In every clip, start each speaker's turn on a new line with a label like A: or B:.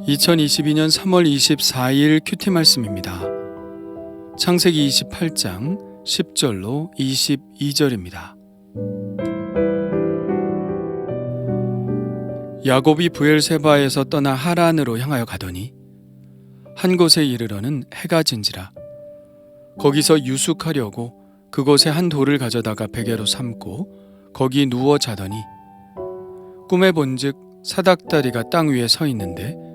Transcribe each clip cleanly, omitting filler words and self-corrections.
A: 2022년 3월 24일 큐티 말씀입니다. 창세기 28장 10절로 22절입니다. 야곱이 브엘세바에서 떠나 하란으로 향하여 가더니 한 곳에 이르러는 해가 진지라. 거기서 유숙하려고 그곳에 한 돌을 가져다가 베개로 삼고 거기 누워 자더니 꿈에 본즉 사닥다리가 땅 위에 서 있는데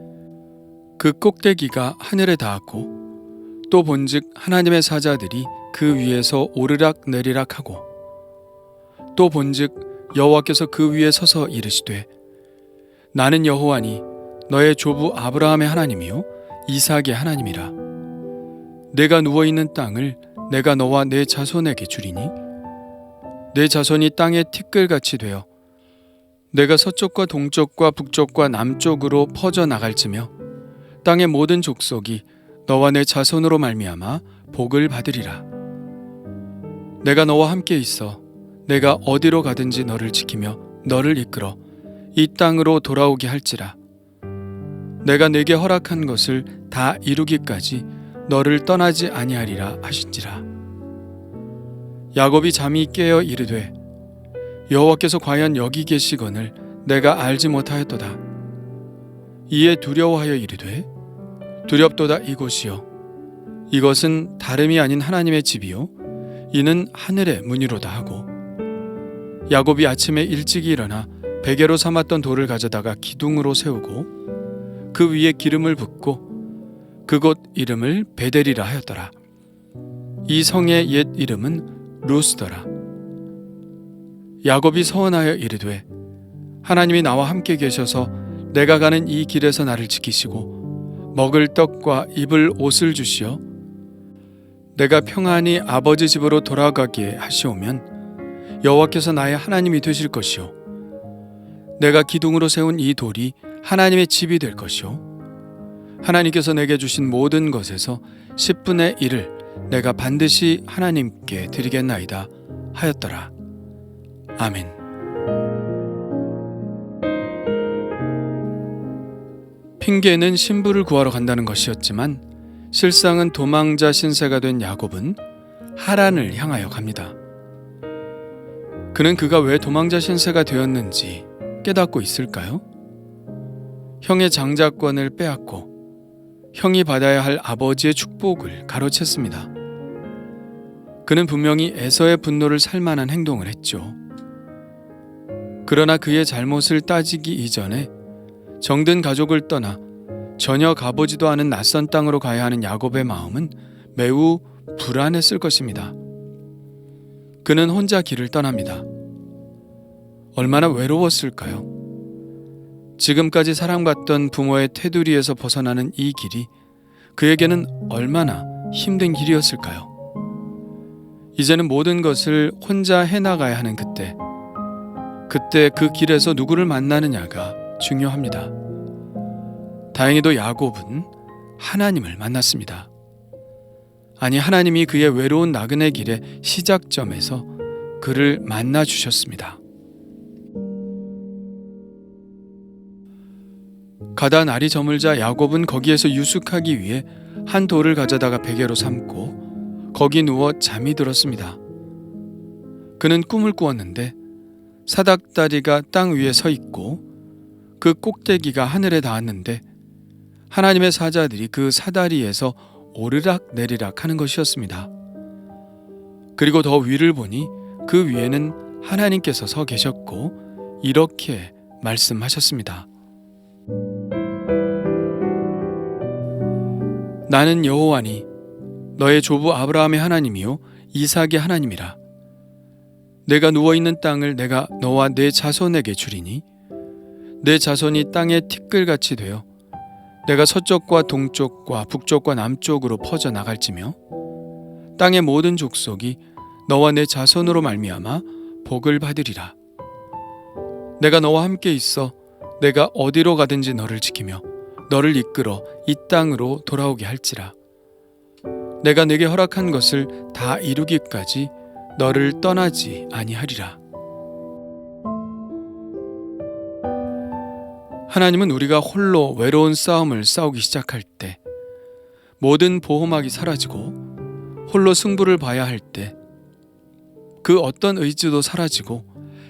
A: 그 꼭대기가 하늘에 닿았고 또 본즉 하나님의 사자들이 그 위에서 오르락 내리락 하고 또 본즉 여호와께서 그 위에 서서 이르시되 나는 여호와니 너의 조부 아브라함의 하나님이요 이삭의 하나님이라. 내가 누워있는 땅을 내가 너와 내 자손에게 주리니 내 자손이 땅의 티끌같이 되어 내가 서쪽과 동쪽과 북쪽과 남쪽으로 퍼져 나갈지며 땅의 모든 족속이 너와 내 자손으로 말미암아 복을 받으리라. 내가 너와 함께 있어 내가 어디로 가든지 너를 지키며 너를 이끌어 이 땅으로 돌아오게 할지라. 내가 네게 허락한 것을 다 이루기까지 너를 떠나지 아니하리라 하신지라. 야곱이 잠이 깨어 이르되 여호와께서 과연 여기 계시거늘 내가 알지 못하였도다. 이에 두려워하여 이르되 두렵도다 이곳이요 이것은 다름이 아닌 하나님의 집이요 이는 하늘의 문이로다 하고 야곱이 아침에 일찍이 일어나 베개로 삼았던 돌을 가져다가 기둥으로 세우고 그 위에 기름을 붓고 그곳 이름을 베델이라 하였더라. 이 성의 옛 이름은 루스더라. 야곱이 서원하여 이르되 하나님이 나와 함께 계셔서 내가 가는 이 길에서 나를 지키시고 먹을 떡과 입을 옷을 주시어 내가 평안히 아버지 집으로 돌아가게 하시오면 여호와께서 나의 하나님이 되실 것이요 내가 기둥으로 세운 이 돌이 하나님의 집이 될 것이요 하나님께서 내게 주신 모든 것에서 10분의 1을 내가 반드시 하나님께 드리겠나이다 하였더라. 아멘. 핑계는 신부를 구하러 간다는 것이었지만 실상은 도망자 신세가 된 야곱은 하란을 향하여 갑니다. 그는 그가 왜 도망자 신세가 되었는지 깨닫고 있을까요? 형의 장자권을 빼앗고 형이 받아야 할 아버지의 축복을 가로챘습니다. 그는 분명히 에서의 분노를 살 만한 행동을 했죠. 그러나 그의 잘못을 따지기 이전에 정든 가족을 떠나 전혀 가보지도 않은 낯선 땅으로 가야 하는 야곱의 마음은 매우 불안했을 것입니다. 그는 혼자 길을 떠납니다. 얼마나 외로웠을까요? 지금까지 사랑받던 부모의 테두리에서 벗어나는 이 길이 그에게는 얼마나 힘든 길이었을까요? 이제는 모든 것을 혼자 해나가야 하는 그때 그 길에서 누구를 만나느냐가 중요합니다. 다행히도 야곱은 하나님을 만났습니다. 아니, 하나님이 그의 외로운 나그네 길의 시작점에서 그를 만나 주셨습니다. 가다 날이 저물자 야곱은 거기에서 유숙하기 위해 한 돌을 가져다가 베개로 삼고 거기 누워 잠이 들었습니다. 그는 꿈을 꾸었는데 사닥다리가 땅 위에 서 있고 그 꼭대기가 하늘에 닿았는데 하나님의 사자들이 그 사다리에서 오르락 내리락 하는 것이었습니다. 그리고 더 위를 보니 그 위에는 하나님께서 서 계셨고 이렇게 말씀하셨습니다. 나는 여호와니 너의 조부 아브라함의 하나님이요 이삭의 하나님이라. 내가 누워있는 땅을 내가 너와 내 자손에게 주리니 내 자손이 땅의 티끌같이 되어 내가 서쪽과 동쪽과 북쪽과 남쪽으로 퍼져 나갈지며 땅의 모든 족속이 너와 내 자손으로 말미암아 복을 받으리라. 내가 너와 함께 있어 내가 어디로 가든지 너를 지키며 너를 이끌어 이 땅으로 돌아오게 할지라. 내가 네게 허락한 것을 다 이루기까지 너를 떠나지 아니하리라. 하나님은 우리가 홀로 외로운 싸움을 싸우기 시작할 때, 모든 보호막이 사라지고 홀로 승부를 봐야 할 때, 그 어떤 의지도 사라지고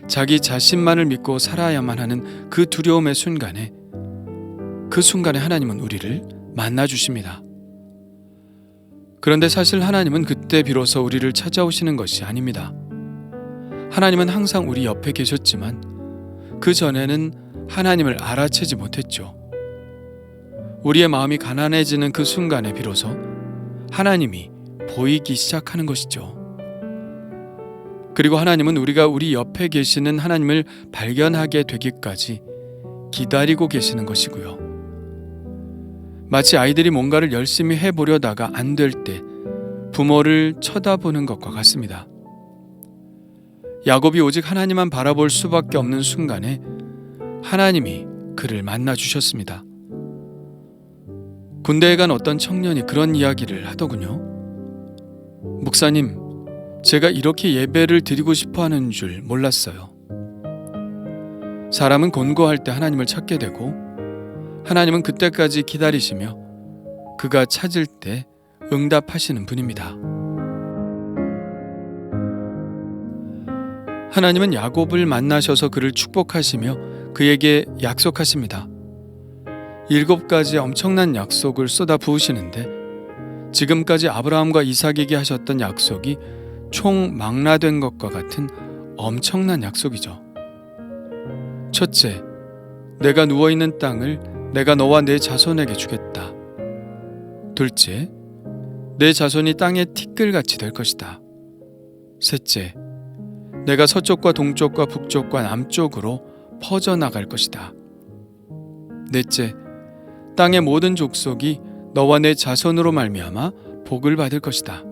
A: 자기 자신만을 믿고 살아야만 하는 그 두려움의 순간에, 그 순간에 하나님은 우리를 만나 주십니다. 그런데 사실 하나님은 그때 비로소 우리를 찾아오시는 것이 아닙니다. 하나님은 항상 우리 옆에 계셨지만 그 전에는 하나님을 알아채지 못했죠. 우리의 마음이 가난해지는 그 순간에 비로소 하나님이 보이기 시작하는 것이죠. 그리고 하나님은 우리가 우리 옆에 계시는 하나님을 발견하게 되기까지 기다리고 계시는 것이고요. 마치 아이들이 뭔가를 열심히 해보려다가 안 될 때 부모를 쳐다보는 것과 같습니다. 야곱이 오직 하나님만 바라볼 수밖에 없는 순간에 하나님이 그를 만나 주셨습니다. 군대에 간 어떤 청년이 그런 이야기를 하더군요. 목사님, 제가 이렇게 예배를 드리고 싶어 하는 줄 몰랐어요. 사람은 곤고할 때 하나님을 찾게 되고 하나님은 그때까지 기다리시며 그가 찾을 때 응답하시는 분입니다. 하나님은 야곱을 만나셔서 그를 축복하시며 그에게 약속하십니다. 7가지 엄청난 약속을 쏟아 부으시는데 지금까지 아브라함과 이삭에게 하셨던 약속이 총망라된 것과 같은 엄청난 약속이죠. 첫째, 내가 누워있는 땅을 내가 너와 내 자손에게 주겠다. 둘째, 내 자손이 땅의 티끌같이 될 것이다. 셋째, 내가 서쪽과 동쪽과 북쪽과 남쪽으로 퍼져나갈 것이다. 넷째, 땅의 모든 족속이 너와 내 자손으로 말미암아 복을 받을 것이다.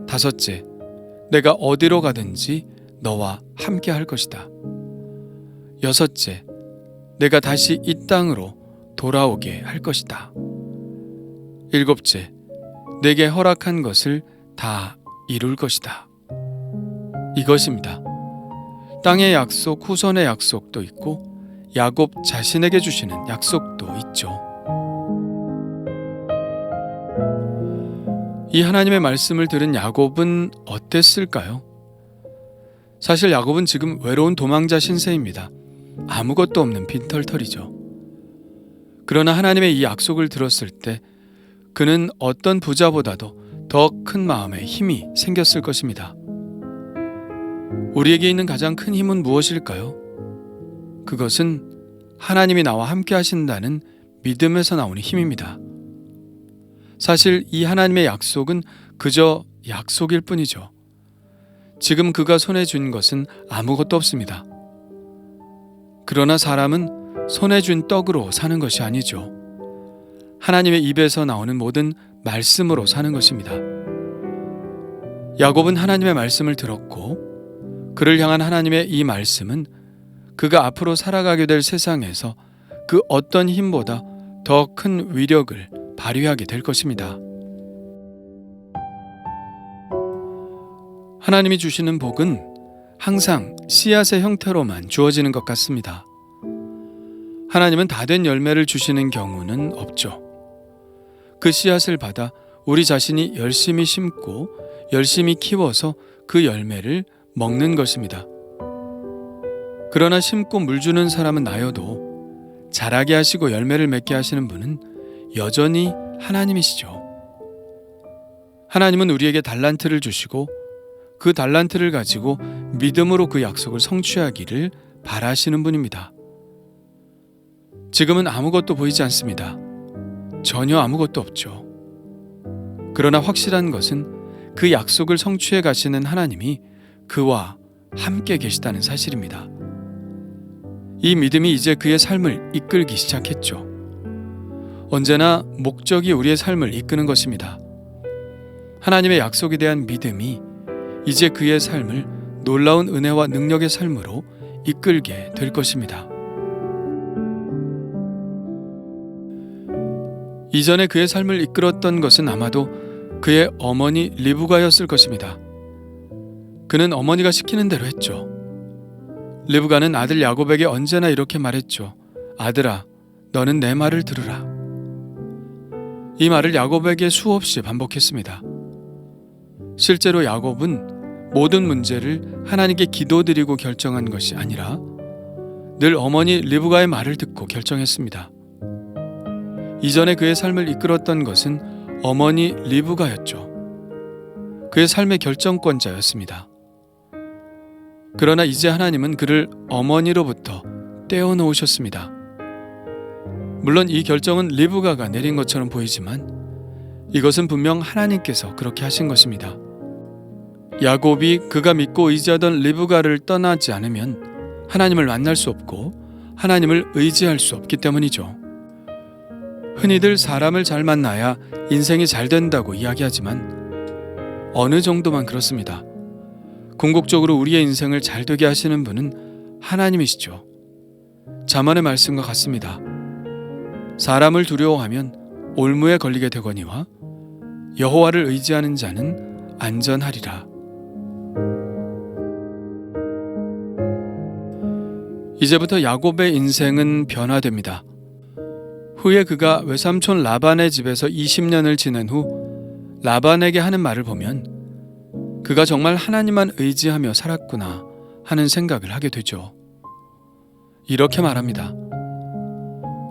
A: 다섯째, 내가 어디로 가든지 너와 함께 할 것이다. 여섯째, 내가 다시 이 땅으로 돌아오게 할 것이다. 일곱째, 내게 허락한 것을 다 이룰 것이다. 이것입니다. 땅의 약속, 후손의 약속도 있고 야곱 자신에게 주시는 약속도 있죠. 이 하나님의 말씀을 들은 야곱은 어땠을까요? 사실 야곱은 지금 외로운 도망자 신세입니다. 아무것도 없는 빈털털이죠. 그러나 하나님의 이 약속을 들었을 때 그는 어떤 부자보다도 더 큰 마음에 힘이 생겼을 것입니다. 우리에게 있는 가장 큰 힘은 무엇일까요? 그것은 하나님이 나와 함께 하신다는 믿음에서 나오는 힘입니다. 사실 이 하나님의 약속은 그저 약속일 뿐이죠. 지금 그가 손에 쥔 것은 아무것도 없습니다. 그러나 사람은 손에 쥔 떡으로 사는 것이 아니죠. 하나님의 입에서 나오는 모든 말씀으로 사는 것입니다. 야곱은 하나님의 말씀을 들었고 그를 향한 하나님의 이 말씀은 그가 앞으로 살아가게 될 세상에서 그 어떤 힘보다 더 큰 위력을 발휘하게 될 것입니다. 하나님이 주시는 복은 항상 씨앗의 형태로만 주어지는 것 같습니다. 하나님은 다 된 열매를 주시는 경우는 없죠. 그 씨앗을 받아 우리 자신이 열심히 심고 열심히 키워서 그 열매를 먹는 것입니다. 그러나 심고 물 주는 사람은 나여도 자라게 하시고 열매를 맺게 하시는 분은 여전히 하나님이시죠. 하나님은 우리에게 달란트를 주시고 그 달란트를 가지고 믿음으로 그 약속을 성취하기를 바라시는 분입니다. 지금은 아무것도 보이지 않습니다. 전혀 아무것도 없죠. 그러나 확실한 것은 그 약속을 성취해 가시는 하나님이 그와 함께 계시다는 사실입니다. 이 믿음이 이제 그의 삶을 이끌기 시작했죠. 언제나 목적이 우리의 삶을 이끄는 것입니다. 하나님의 약속에 대한 믿음이 이제 그의 삶을 놀라운 은혜와 능력의 삶으로 이끌게 될 것입니다. 이전에 그의 삶을 이끌었던 것은 아마도 그의 어머니 리브가였을 것입니다. 그는 어머니가 시키는 대로 했죠. 리브가는 아들 야곱에게 언제나 이렇게 말했죠. 아들아, 너는 내 말을 들으라. 이 말을 야곱에게 수없이 반복했습니다. 실제로 야곱은 모든 문제를 하나님께 기도드리고 결정한 것이 아니라 늘 어머니 리브가의 말을 듣고 결정했습니다. 이전에 그의 삶을 이끌었던 것은 어머니 리브가였죠. 그의 삶의 결정권자였습니다. 그러나 이제 하나님은 그를 어머니로부터 떼어놓으셨습니다. 물론 이 결정은 리브가가 내린 것처럼 보이지만 이것은 분명 하나님께서 그렇게 하신 것입니다. 야곱이 그가 믿고 의지하던 리브가를 떠나지 않으면 하나님을 만날 수 없고 하나님을 의지할 수 없기 때문이죠. 흔히들 사람을 잘 만나야 인생이 잘 된다고 이야기하지만 어느 정도만 그렇습니다. 궁극적으로 우리의 인생을 잘 되게 하시는 분은 하나님이시죠. 잠언의 말씀과 같습니다. 사람을 두려워하면 올무에 걸리게 되거니와 여호와를 의지하는 자는 안전하리라. 이제부터 야곱의 인생은 변화됩니다. 후에 그가 외삼촌 라반의 집에서 20년을 지낸 후 라반에게 하는 말을 보면 그가 정말 하나님만 의지하며 살았구나 하는 생각을 하게 되죠. 이렇게 말합니다.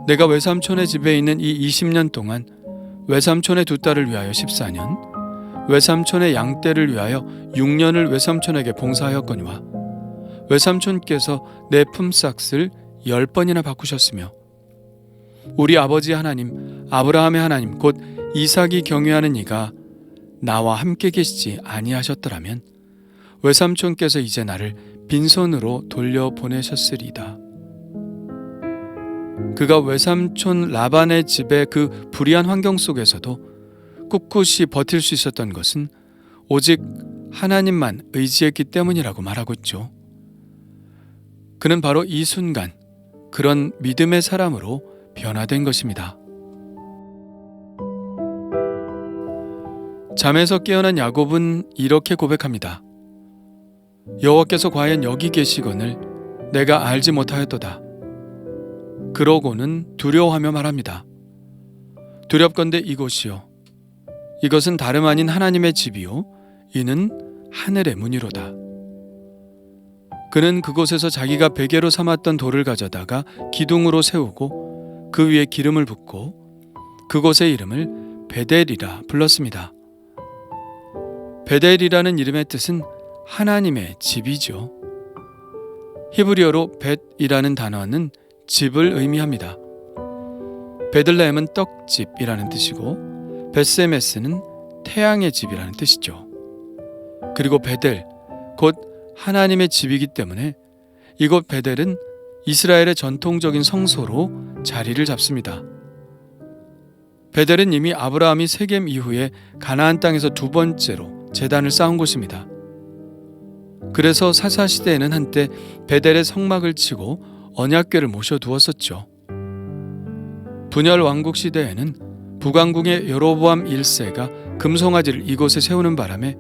A: 내가 외삼촌의 집에 있는 이 20년 동안 외삼촌의 두 딸을 위하여 14년, 외삼촌의 양떼를 위하여 6년을 외삼촌에게 봉사하였거니와 외삼촌께서 내 품삯을 10번이나 바꾸셨으며 우리 아버지 하나님, 아브라함의 하나님, 곧 이삭이 경외하는 이가 나와 함께 계시지 아니하셨더라면 외삼촌께서 이제 나를 빈손으로 돌려보내셨으리이다. 그가 외삼촌 라반의 집의 그 불의한 환경 속에서도 꿋꿋이 버틸 수 있었던 것은 오직 하나님만 의지했기 때문이라고 말하고 있죠. 그는 바로 이 순간 그런 믿음의 사람으로 변화된 것입니다. 잠에서 깨어난 야곱은 이렇게 고백합니다. 여호와께서 과연 여기 계시거늘 내가 알지 못하였도다. 그러고는 두려워하며 말합니다. 두렵건대 이곳이요. 이것은 다름 아닌 하나님의 집이요. 이는 하늘의 문이로다. 그는 그곳에서 자기가 베개로 삼았던 돌을 가져다가 기둥으로 세우고 그 위에 기름을 붓고 그곳의 이름을 베델이라 불렀습니다. 베델이라는 이름의 뜻은 하나님의 집이죠. 히브리어로 벳이라는 단어는 집을 의미합니다. 베들레헴은 떡집이라는 뜻이고 벳세메스는 태양의 집이라는 뜻이죠. 그리고 베델, 곧 하나님의 집이기 때문에 이곳 베델은 이스라엘의 전통적인 성소로 자리를 잡습니다. 베델은 이미 아브라함이 세겜 이후에 가나안 땅에서 두 번째로 제단을 쌓은 곳입니다. 그래서 사사시대에는 한때 베델의 성막을 치고 언약궤를 모셔두었었죠. 분열 왕국 시대에는 북왕궁의 여로보암 1세가 금송아지를 이곳에 세우는 바람에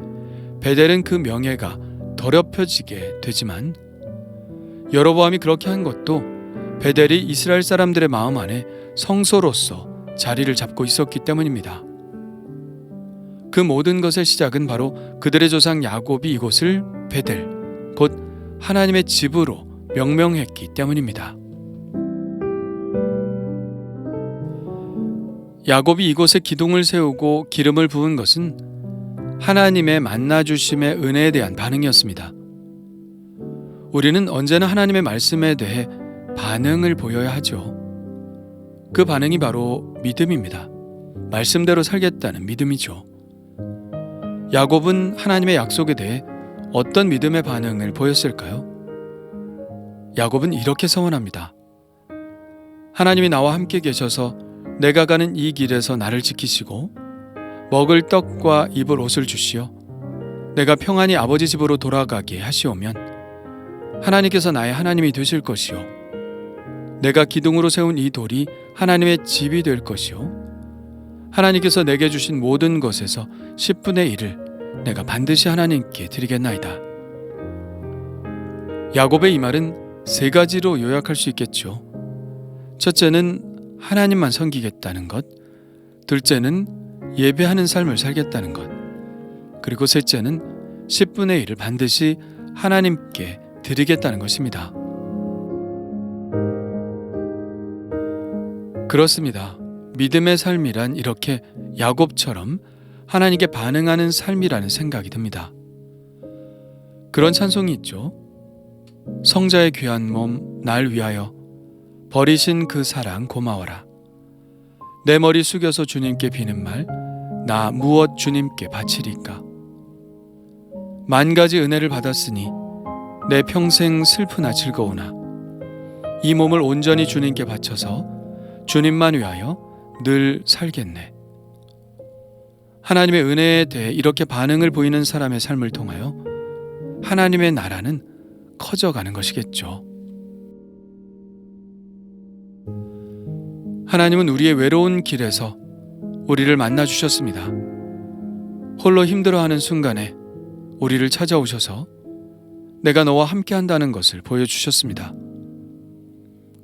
A: 베델은 그 명예가 더럽혀지게 되지만 여로보암이 그렇게 한 것도 베델이 이스라엘 사람들의 마음 안에 성소로서 자리를 잡고 있었기 때문입니다. 그 모든 것의 시작은 바로 그들의 조상 야곱이 이곳을 베델, 곧 하나님의 집으로 명명했기 때문입니다. 야곱이 이곳에 기둥을 세우고 기름을 부은 것은 하나님의 만나주심의 은혜에 대한 반응이었습니다. 우리는 언제나 하나님의 말씀에 대해 반응을 보여야 하죠. 그 반응이 바로 믿음입니다. 말씀대로 살겠다는 믿음이죠. 야곱은 하나님의 약속에 대해 어떤 믿음의 반응을 보였을까요? 야곱은 이렇게 서원합니다. 하나님이 나와 함께 계셔서 내가 가는 이 길에서 나를 지키시고 먹을 떡과 입을 옷을 주시어 내가 평안히 아버지 집으로 돌아가게 하시오면 하나님께서 나의 하나님이 되실 것이요 내가 기둥으로 세운 이 돌이 하나님의 집이 될 것이요 하나님께서 내게 주신 모든 것에서 10분의 1을 내가 반드시 하나님께 드리겠나이다. 야곱의 이 말은 세 가지로 요약할 수 있겠죠. 첫째는 하나님만 섬기겠다는 것, 둘째는 예배하는 삶을 살겠다는 것, 그리고 셋째는 10분의 1을 반드시 하나님께 드리겠다는 것입니다. 그렇습니다. 믿음의 삶이란 이렇게 야곱처럼 하나님께 반응하는 삶이라는 생각이 듭니다. 그런 찬송이 있죠. 성자의 귀한 몸 날 위하여 버리신 그 사랑 고마워라. 내 머리 숙여서 주님께 비는 말 나 무엇 주님께 바치리까. 만 가지 은혜를 받았으니 내 평생 슬프나 즐거우나 이 몸을 온전히 주님께 바쳐서 주님만 위하여 늘 살겠네. 하나님의 은혜에 대해 이렇게 반응을 보이는 사람의 삶을 통하여 하나님의 나라는 커져가는 것이겠죠. 하나님은 우리의 외로운 길에서 우리를 만나주셨습니다. 홀로 힘들어하는 순간에 우리를 찾아오셔서 내가 너와 함께 한다는 것을 보여주셨습니다.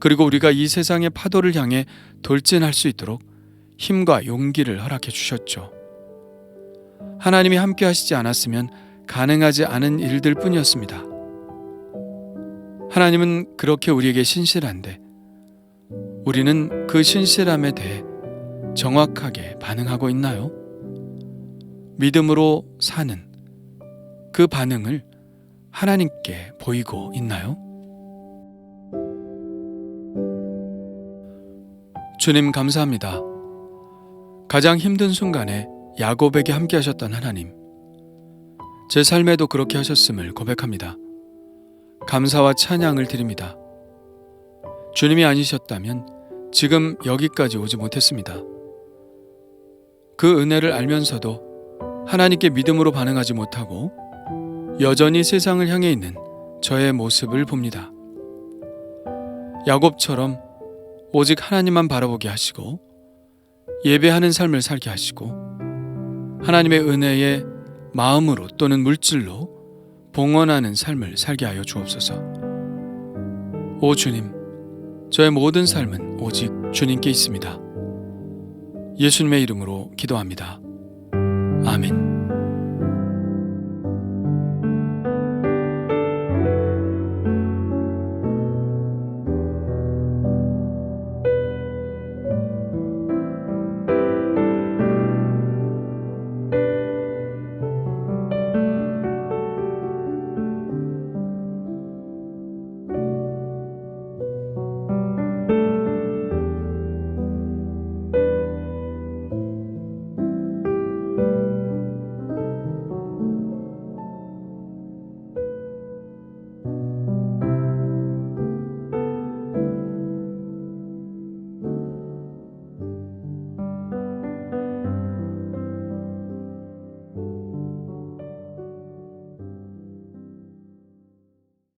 A: 그리고 우리가 이 세상의 파도를 향해 돌진할 수 있도록 힘과 용기를 허락해 주셨죠. 하나님이 함께 하시지 않았으면 가능하지 않은 일들 뿐이었습니다. 하나님은 그렇게 우리에게 신실한데 우리는 그 신실함에 대해 정확하게 반응하고 있나요? 믿음으로 사는 그 반응을 하나님께 보이고 있나요? 주님 감사합니다. 가장 힘든 순간에 야곱에게 함께 하셨던 하나님, 제 삶에도 그렇게 하셨음을 고백합니다. 감사와 찬양을 드립니다. 주님이 아니셨다면 지금 여기까지 오지 못했습니다. 그 은혜를 알면서도 하나님께 믿음으로 반응하지 못하고 여전히 세상을 향해 있는 저의 모습을 봅니다. 야곱처럼 오직 하나님만 바라보게 하시고 예배하는 삶을 살게 하시고 하나님의 은혜에 마음으로 또는 물질로 봉헌하는 삶을 살게 하여 주옵소서. 오 주님, 저의 모든 삶은 오직 주님께 있습니다. 예수님의 이름으로 기도합니다. 아멘.